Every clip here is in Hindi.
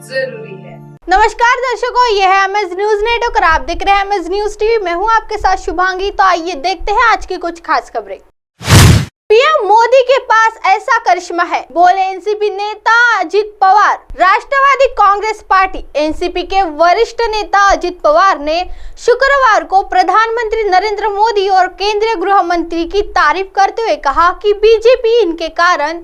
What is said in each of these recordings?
जरूरी है। नमस्कार दर्शकों, यह है एमएस न्यूज नेटवर्क और आप देख रहे हैं एमएस न्यूज टीवी। मैं हूं आपके साथ शुभांगी। तो आइए देखते हैं आज की कुछ खास खबरें। पीएम मोदी के पास ऐसा करिश्मा है, बोले एनसीपी नेता अजित पवार। राष्ट्रवादी कांग्रेस पार्टी एनसीपी के वरिष्ठ नेता अजित पवार ने शुक्रवार को प्रधानमंत्री नरेंद्र मोदी और केंद्रीय गृह मंत्री की तारीफ करते हुए कहा कि बीजेपी इनके कारण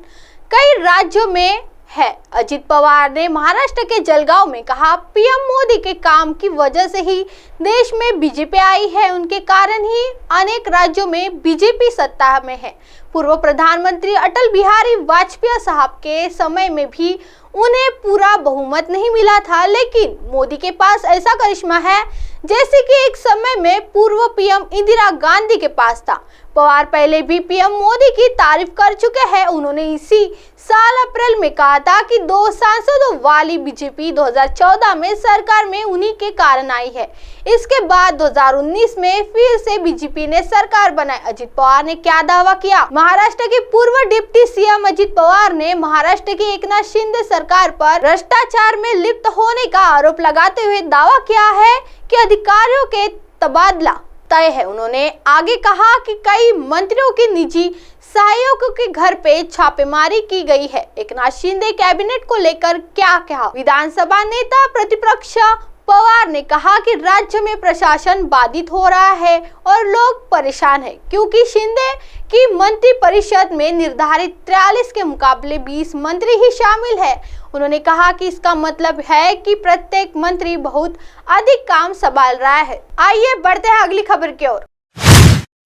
कई राज्यों में है। अजित पवार ने महाराष्ट्र के जलगांव में कहा, पीएम मोदी के काम की वजह से ही देश में बीजेपी आई है, उनके कारण ही अनेक राज्यों में बीजेपी सत्ता में है। पूर्व प्रधानमंत्री अटल बिहारी वाजपेयी साहब के समय में भी उन्हें पूरा बहुमत नहीं मिला था, लेकिन मोदी के पास ऐसा करिश्मा है जैसे कि एक समय में पूर्व पीएम इंदिरा गांधी के पास था। पवार पहले भी पीएम मोदी की तारीफ कर चुके हैं। उन्होंने इसी साल अप्रैल में कहा था कि 2 सांसदों वाली बीजेपी 2014 में सरकार में उन्हीं के कारण आई है। इसके बाद 2019 में फिर से बीजेपी ने सरकार बनाई। अजित पवार ने क्या दावा किया? महाराष्ट्र के पूर्व डिप्टी सीएम अजित पवार ने महाराष्ट्र की एकनाथ शिंदे सरकार पर भ्रष्टाचार में लिप्त होने का आरोप लगाते हुए दावा किया है कि अधिकारियों के तबादला तय है। उन्होंने आगे कहा कि कई मंत्रियों के निजी सहायकों के घर पे छापेमारी की गई है। एकनाथ शिंदे कैबिनेट को लेकर क्या कहा? विधानसभा नेता प्रतिपक्ष पवार ने कहा कि राज्य में प्रशासन बाधित हो रहा है और लोग परेशान हैं, क्योंकि शिंदे की मंत्री परिषद में निर्धारित 43 के मुकाबले 20 मंत्री ही शामिल है। उन्होंने कहा कि इसका मतलब है कि प्रत्येक मंत्री बहुत अधिक काम संभाल रहा है। आइए बढ़ते हैं अगली खबर की ओर।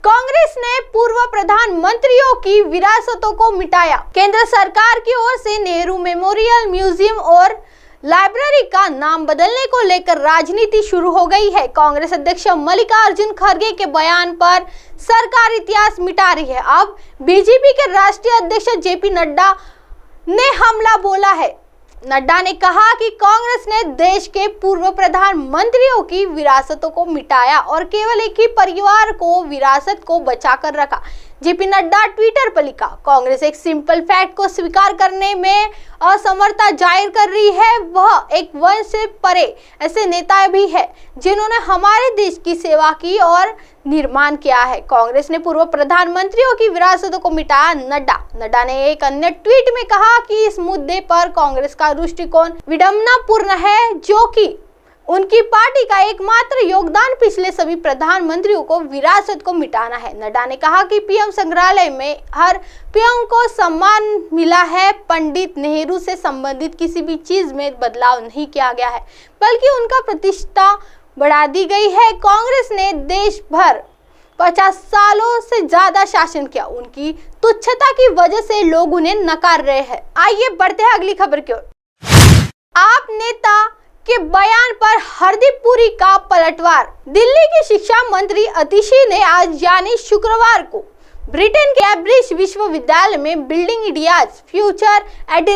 कांग्रेस ने पूर्व प्रधानमंत्रियों की विरासतों को मिटाया। केंद्र सरकार की ओर से नेहरू मेमोरियल म्यूजियम और लाइब्रेरी का नाम बदलने को लेकर राजनीति शुरू हो गई है। कांग्रेस अध्यक्ष मल्लिकार्जुन खड़गे के बयान पर सरकार इतिहास मिटा रही है। अब बीजेपी के राष्ट्रीय अध्यक्ष जेपी नड्डा ने हमला बोला है। नड्डा ने कहा कि कांग्रेस ने देश के पूर्व प्रधानमंत्रियों की विरासतों को मिटाया और केवल एक ही परिवार को विरासत को बचाकर रखा। जेपी नड्डा ट्विटर पर लिखा, कांग्रेस एक सिंपल फैक्ट को स्वीकार करने में असमर्थता जाहिर कर रही है। वह एक वंश से परे ऐसे नेता भी है जिन्होंने हमारे देश की सेवा की और निर्माण किया है। कांग्रेस ने पूर्व प्रधानमंत्रियों की विरासतों को मिटाया। नड्डा ने एक अन्य ट्वीट में कहा कि इस मुद्दे पर कांग्रेस का दृष्टिकोण विडंबनापूर्ण है, जो कि उनकी पार्टी का एकमात्र योगदान पिछले सभी प्रधानमंत्रियों को विरासत को मिटाना है। नड्डा ने कहा कि पीएम संग्रहालय में हर पीएम को सम्मान मिला है। पंडित नेहरू से संबंधित किसी भी चीज में बदलाव नहीं किया गया है, बल्कि उनका प्रतिष्ठा बढ़ा दी गई है। कांग्रेस ने देश भर 50 सालों से ज्यादा शासन किया। उनकी तुच्छता की वजह से लोग उन्हें नकार रहे हैं। आइए बढ़ते हैं अगली खबर की ओर। आप नेता के बयान पर हरदीप पुरी का पलटवार। दिल्ली की शिक्षा मंत्री अतिशी ने आज यानी शुक्रवार को ब्रिटेन के कैम्ब्रिज विश्वविद्यालय में बिल्डिंग इंडियाज फ्यूचर एट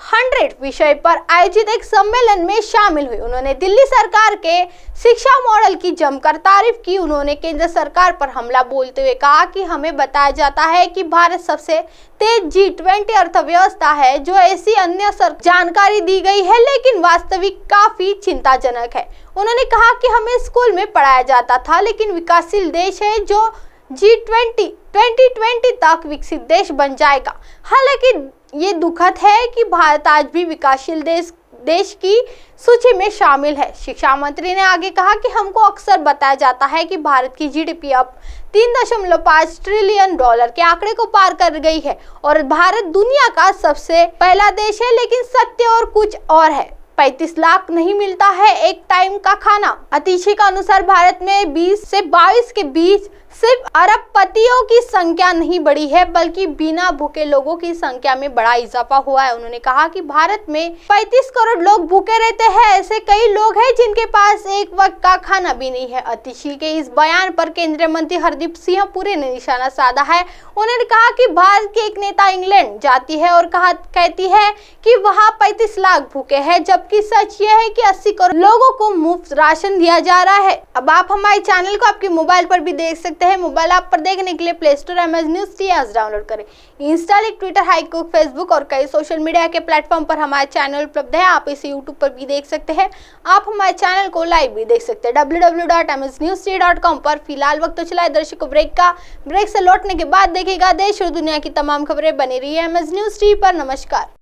100 विषय पर आयोजित एक सम्मेलन में शामिल हुई। उन्होंने दिल्ली सरकार के शिक्षा मॉडल की जमकर तारीफ की। उन्होंने केंद्र सरकार पर हमला बोलते हुए कहा कि हमें बताया जाता है कि भारत सबसे तेज G20 अर्थव्यवस्था है, जो ऐसी अन्य जानकारी दी गई है, लेकिन वास्तविक काफी चिंताजनक है। उन्होंने कहा कि हमें स्कूल में पढ़ाया जाता था, लेकिन विकासशील देश है जो G20 2020 तक विकसित देश बन जाएगा। हालांकि ये दुखद है कि भारत आज भी विकासशील देश की सूची में शामिल है। शिक्षा मंत्री ने आगे कहा कि हमको अक्सर बताया जाता है कि भारत की जीडीपी अब $3.5 ट्रिलियन के आंकड़े को पार कर गई है और भारत दुनिया का सबसे पहला देश है, लेकिन सत्य और कुछ और है। 35 लाख नहीं मिलता है एक टाइम का खाना। अतिशी के अनुसार भारत में 20 से 22 के बीच सिर्फ अरबपतियों की संख्या नहीं बढ़ी है, बल्कि बिना भूखे लोगों की संख्या में बड़ा इजाफा हुआ है। उन्होंने कहा कि भारत में 35 करोड़ लोग भूखे रहते हैं। ऐसे कई लोग हैं जिनके पास एक वक्त का खाना भी नहीं है। अतिशी के इस बयान पर केंद्रीय मंत्री हरदीप सिंह पुरी ने निशाना साधा है। उन्होंने कहा कि भारत की एक नेता इंग्लैंड जाती है और कहती है कि वहाँ 35 लाख भूखे हैं, जबकि जबकि सच यह है कि 80 करोड़ लोगों को मुफ्त राशन दिया जा रहा है। अब आप हमारे चैनल को आपके मोबाइल पर भी देख सकते हैं। मोबाइल ऐप पर देखने के लिए play store MS news T आज डाउनलोड करें। इंस्टा, ट्विटर, हाईकुक, फेसबुक और कई सोशल मीडिया के प्लेटफॉर्म पर हमारे चैनल उपलब्ध है। आप इसे यूट्यूब पर भी देख सकते हैं। आप हमारे चैनल को लाइव भी देख सकते हैं www.msnewst.com पर। फिलहाल वक्त तो चला है दर्शकों ब्रेक का। ब्रेक से लौटने के बाद देखिएगा देश और दुनिया की तमाम खबरें। बनी रही है एमएस न्यूज टी पर। नमस्कार।